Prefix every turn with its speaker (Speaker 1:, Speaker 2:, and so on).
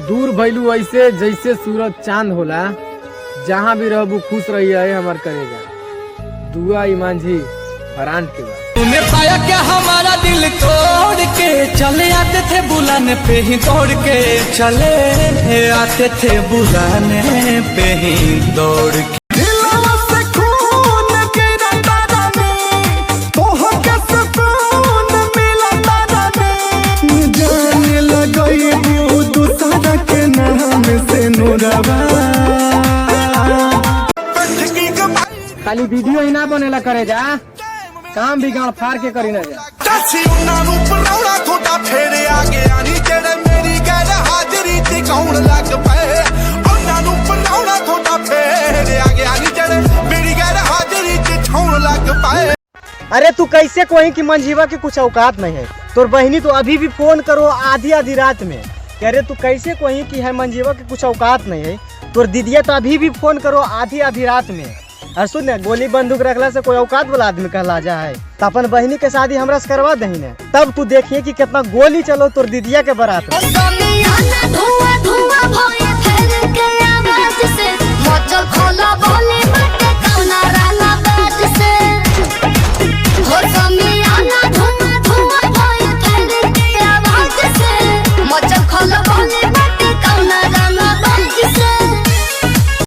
Speaker 1: दूर भइलू ऐसे जैसे सूरज चांद होला। जहाँ भी रहबू खुश रही है हमार करेगा। दुआ ईमान जी फरान के बाद
Speaker 2: तूने पाया क्या हमारा दिल तोड़ के, चले आते थे बुलाने पे ही दौड़ के, चले आते थे बुलाने पे ही दौड़ के।
Speaker 1: खाली वीडियो ही ना बनेला करे जा, काम भी गाँव फाड़ के करी ना जा।
Speaker 3: अरे तू कैसे कोई की मंजीवा की कुछ औकात नहीं है। तोर बहनी तो अभी भी फोन करो आधी आधी रात में। अरे तू कैसे कोई की है मंजीवा की कुछ औकात नहीं है। तोर दीदिया तो अभी भी फोन करो आधी आधी रात में। और सुन न, गोली बंदूक रखला से कोई औकात वाला आदमी कहला जा है। तो अपन बहनी के शादी हमरा से करवा दही ने, तब तू देखिए कि कितना गोली चलो तोर दीदिया के बारात में।